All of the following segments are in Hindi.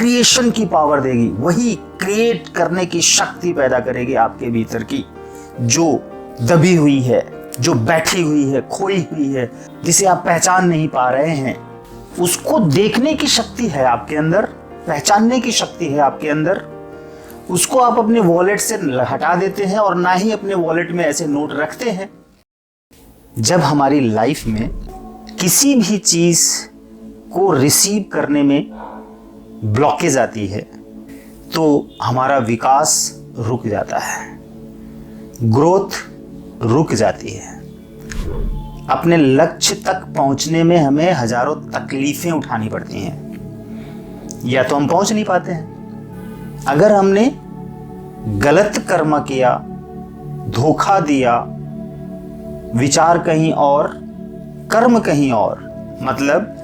क्रिएशन की पावर देगी, वही क्रिएट करने की शक्ति पैदा करेगी आपके भीतर की, जो दबी हुई है, जो बैठी हुई है, खोई हुई है, जिसे आप पहचान नहीं पा रहे हैं। उसको देखने की शक्ति है आपके अंदर, पहचानने की शक्ति है आपके अंदर। उसको आप अपने वॉलेट से हटा देते हैं और ना ही अपने वॉलेट में ऐसे नोट रखते हैं। जब हमारी लाइफ में किसी भी चीज को रिसीव करने में ब्लॉकेज आती है तो हमारा विकास रुक जाता है, ग्रोथ रुक जाती है। अपने लक्ष्य तक पहुंचने में हमें हजारों तकलीफें उठानी पड़ती हैं, या तो हम पहुंच नहीं पाते हैं। अगर हमने गलत कर्म किया, धोखा दिया, विचार कहीं और, कर्म कहीं और, मतलब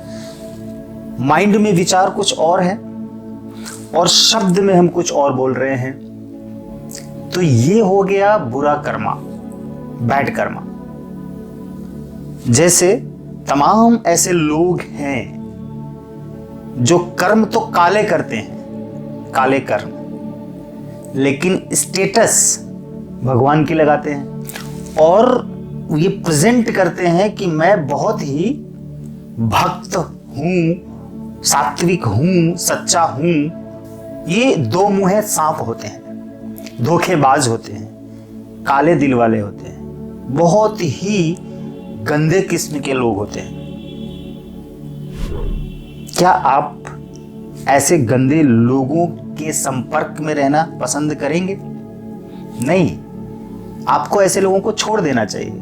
माइंड में विचार कुछ और है और शब्द में हम कुछ और बोल रहे हैं, तो ये हो गया बुरा कर्मा, बैड कर्मा। जैसे तमाम ऐसे लोग हैं जो कर्म तो काले करते हैं, काले कर्म, लेकिन स्टेटस भगवान की लगाते हैं और ये प्रेजेंट करते हैं कि मैं बहुत ही भक्त हूं, सात्विक हूं, सच्चा हूं। ये दो मुंहे सांप होते हैं, धोखेबाज होते हैं, काले दिल वाले होते हैं, बहुत ही गंदे किस्म के लोग होते हैं। क्या आप ऐसे गंदे लोगों के संपर्क में रहना पसंद करेंगे? नहीं, आपको ऐसे लोगों को छोड़ देना चाहिए।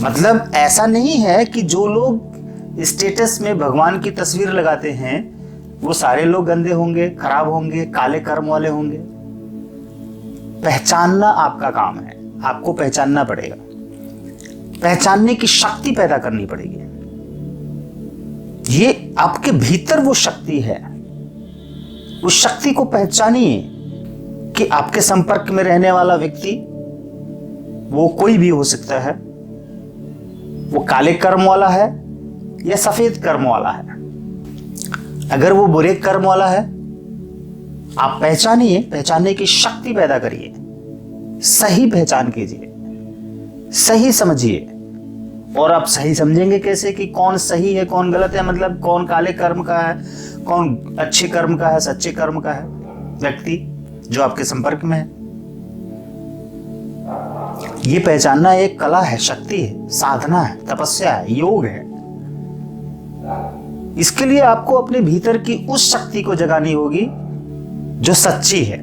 मतलब ऐसा नहीं है कि जो लोग स्टेटस में भगवान की तस्वीर लगाते हैं वो सारे लोग गंदे होंगे, खराब होंगे, काले कर्म वाले होंगे। पहचानना आपका काम है, आपको पहचानना पड़ेगा, पहचानने की शक्ति पैदा करनी पड़ेगी। ये आपके भीतर वो शक्ति है, उस शक्ति को पहचानिए कि आपके संपर्क में रहने वाला व्यक्ति वो कोई भी हो सकता है, वो काले कर्म वाला है या सफेद कर्म वाला है। अगर वो बुरे कर्म वाला है, आप पहचानिए, पहचानने की शक्ति पैदा करिए, सही पहचान कीजिए, सही समझिए। और आप सही समझेंगे कैसे कि कौन सही है कौन गलत है, मतलब कौन काले कर्म का है, कौन अच्छे कर्म का है, सच्चे कर्म का है व्यक्ति जो आपके संपर्क में है। ये पहचानना एक कला है, शक्ति है, साधना है, तपस्या है, योग है। इसके लिए आपको अपने भीतर की उस शक्ति को जगानी होगी जो सच्ची है,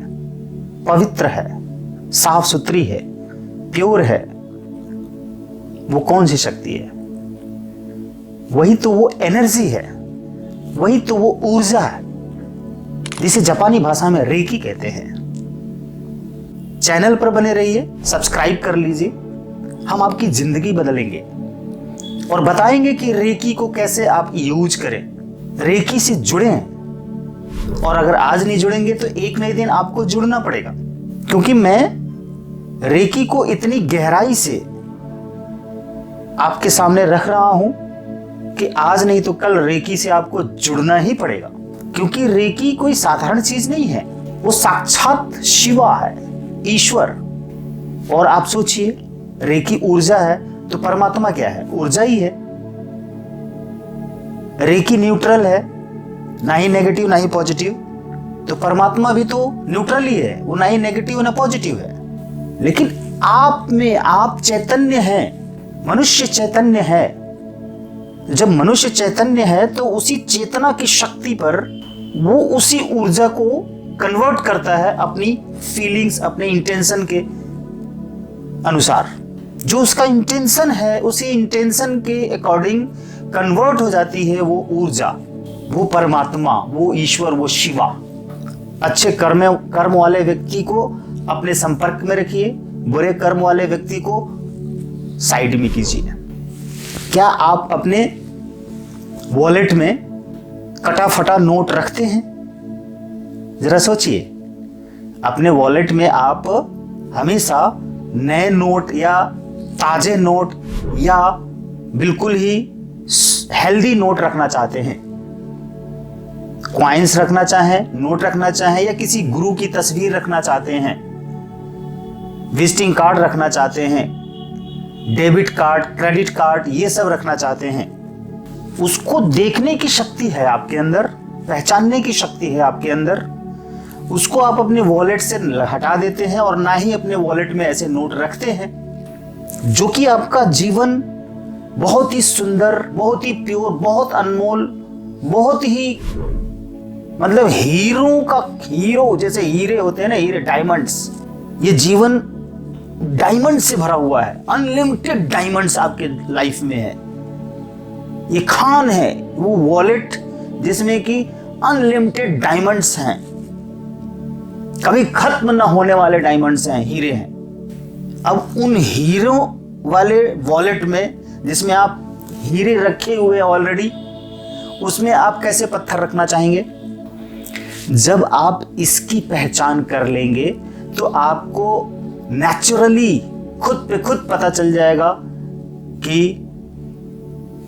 पवित्र है, साफ सुथरी है, प्योर है। वो कौन सी शक्ति है? वही तो वो एनर्जी है, वही तो वो ऊर्जा है जिसे जापानी भाषा में रेकी कहते हैं। चैनल पर बने रहिए, सब्सक्राइब कर लीजिए। हम आपकी जिंदगी बदलेंगे और बताएंगे कि रेकी को कैसे आप यूज करें, रेकी से जुड़ें। और अगर आज नहीं जुड़ेंगे तो एक नए दिन आपको जुड़ना पड़ेगा, क्योंकि मैं रेकी को इतनी गहराई से आपके सामने रख रहा हूं कि आज नहीं तो कल रेकी से आपको जुड़ना ही पड़ेगा। क्योंकि रेकी कोई साधारण चीज नहीं है, वो साक्षात शिवा है, ईश्वर। और आप सोचिए, रेकी ऊर्जा है तो परमात्मा क्या है? ऊर्जा ही है। रेकी न्यूट्रल है, ना ही नेगेटिव ना ही पॉजिटिव, तो परमात्मा भी तो न्यूट्रल ही है, वो ना ही नेगेटिव ना पॉजिटिव है। लेकिन आप में, आप चैतन्य हैं, मनुष्य चैतन्य है। जब मनुष्य चैतन्य है तो उसी चेतना की शक्ति पर वो उसी ऊर्जा को कन्वर्ट करता है अपनी फीलिंग्स, अपने इंटेंशन के अनुसार। जो उसका इंटेंशन है उसी इंटेंशन के अकॉर्डिंग कन्वर्ट हो जाती है वो ऊर्जा, वो परमात्मा, वो ईश्वर, वो शिवा। अच्छे कर्म वाले व्यक्ति को अपने संपर्क में रखिए, बुरे कर्म वाले व्यक्ति को साइड में कीजिए। क्या आप अपने वॉलेट में कटा फटा नोट रखते हैं? जरा सोचिए, अपने वॉलेट में आप हमेशा नए नोट या ताजे नोट या बिल्कुल ही हेल्दी नोट रखना चाहते हैं। कॉइन्स रखना चाहें, नोट रखना चाहें, या किसी गुरु की तस्वीर रखना चाहते हैं, विजिटिंग कार्ड रखना चाहते हैं, डेबिट कार्ड, क्रेडिट कार्ड, ये सब रखना चाहते हैं, उसको देखने की शक्ति है आपके अंदर, पहचानने की शक्ति है आपके अंदर, उसको आप अपने वॉलेट से हटा देते हैं और ना ही अपने वॉलेट में ऐसे नोट रखते हैं, जो कि आपका जीवन बहुत ही सुंदर, बहुत ही प्योर, बहुत अनमोल, बहुत ही मतलब हीरो जैसे हीरे होते हैं ना, हीरे, डायमंड्स, ये जीवन डायमंड से भरा हुआ है। अनलिमिटेड डायमंड्स आपके लाइफ में है। ये खान है वो वॉलेट जिसमें कि अनलिमिटेड डायमंड्स हैं, कभी खत्म ना होने वाले डायमंड्स हैं, हीरे हैं। अब उन हीरो वाले वॉलेट में, जिसमें आप हीरे रखे हुए हैं ऑलरेडी, उसमें आप कैसे पत्थर रखना चाहेंगे? जब आप इसकी पहचान कर लेंगे तो आपको नेचुरली खुद पे खुद पता चल जाएगा कि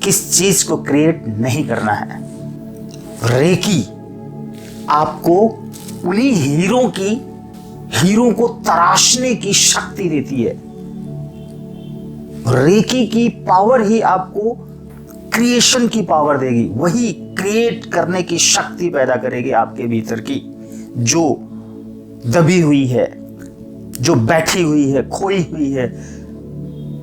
किस चीज को क्रिएट नहीं करना है। रेकी आपको उन्हीं हीरो को तराशने की शक्ति देती है। रेकी की पावर ही आपको क्रिएशन की पावर देगी, वही क्रिएट करने की शक्ति पैदा करेगी आपके भीतर की, जो दबी हुई है, जो बैठी हुई है, खोई हुई है,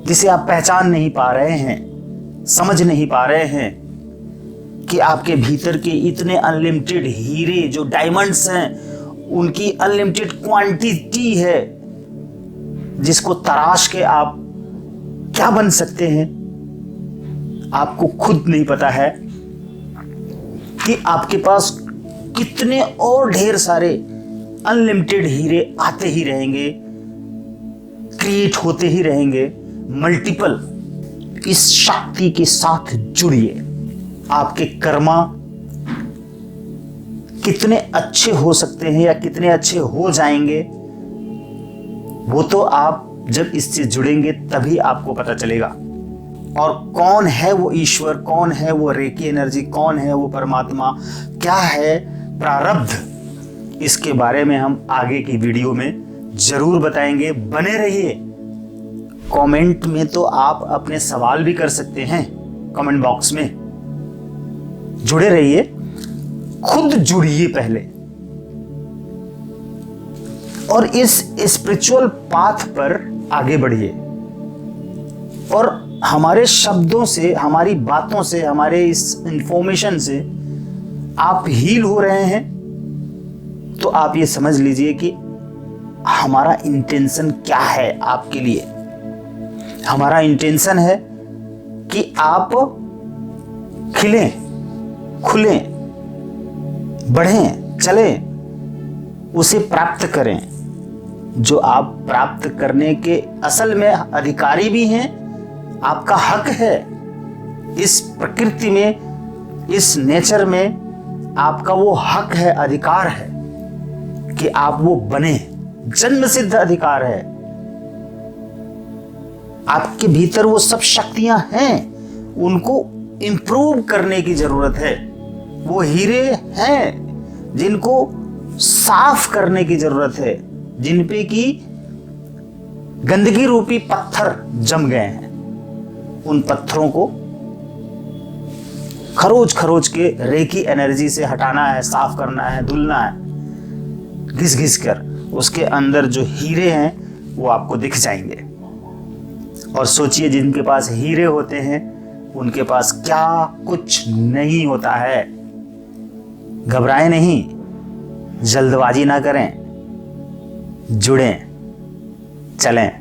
जिसे आप पहचान नहीं पा रहे हैं, समझ नहीं पा रहे हैं कि आपके भीतर के इतने अनलिमिटेड हीरे जो डायमंड्स हैं, उनकी अनलिमिटेड क्वांटिटी है, जिसको तराश के आप क्या बन सकते हैं। आपको खुद नहीं पता है कि आपके पास कितने और ढेर सारे अनलिमिटेड हीरे आते ही रहेंगे, क्रिएट होते ही रहेंगे, मल्टीपल। इस शक्ति के साथ जुड़िए। आपके कर्मा कितने अच्छे हो सकते हैं या कितने अच्छे हो जाएंगे, वो तो आप जब इससे जुड़ेंगे तभी आपको पता चलेगा। और कौन है वो ईश्वर, कौन है वो रेकी एनर्जी, कौन है वो परमात्मा, क्या है प्रारब्ध, इसके बारे में हम आगे की वीडियो में जरूर बताएंगे। बने रहिए। कमेंट में तो आप अपने सवाल भी कर सकते हैं, कमेंट बॉक्स में जुड़े रहिए, खुद जुड़िए पहले, और इस स्पिरिचुअल पाथ पर आगे बढ़िए। और हमारे शब्दों से, हमारी बातों से, हमारे इस इंफॉर्मेशन से आप हील हो रहे हैं, तो आप ये समझ लीजिए कि हमारा इंटेंशन क्या है आपके लिए। हमारा इंटेंशन है कि आप खिलें, खुलें, बढ़ें, चलें, उसे प्राप्त करें, जो आप प्राप्त करने के असल में अधिकारी भी हैं। आपका हक है इस प्रकृति में, इस नेचर में, आपका वो हक है, अधिकार है कि आप वो बने। जन्म सिद्ध अधिकार है। आपके भीतर वो सब शक्तियां हैं, उनको इंप्रूव करने की जरूरत है। वो हीरे हैं जिनको साफ करने की जरूरत है, जिन पे की गंदगी रूपी पत्थर जम गए हैं। उन पत्थरों को खरोच खरोच के रेकी एनर्जी से हटाना है, साफ करना है, धुलना है, घिस घिस कर। उसके अंदर जो हीरे हैं वो आपको दिख जाएंगे। और सोचिए, जिनके पास हीरे होते हैं उनके पास क्या कुछ नहीं होता है। घबराएं नहीं, जल्दबाजी ना करें, जुड़ें, चलें।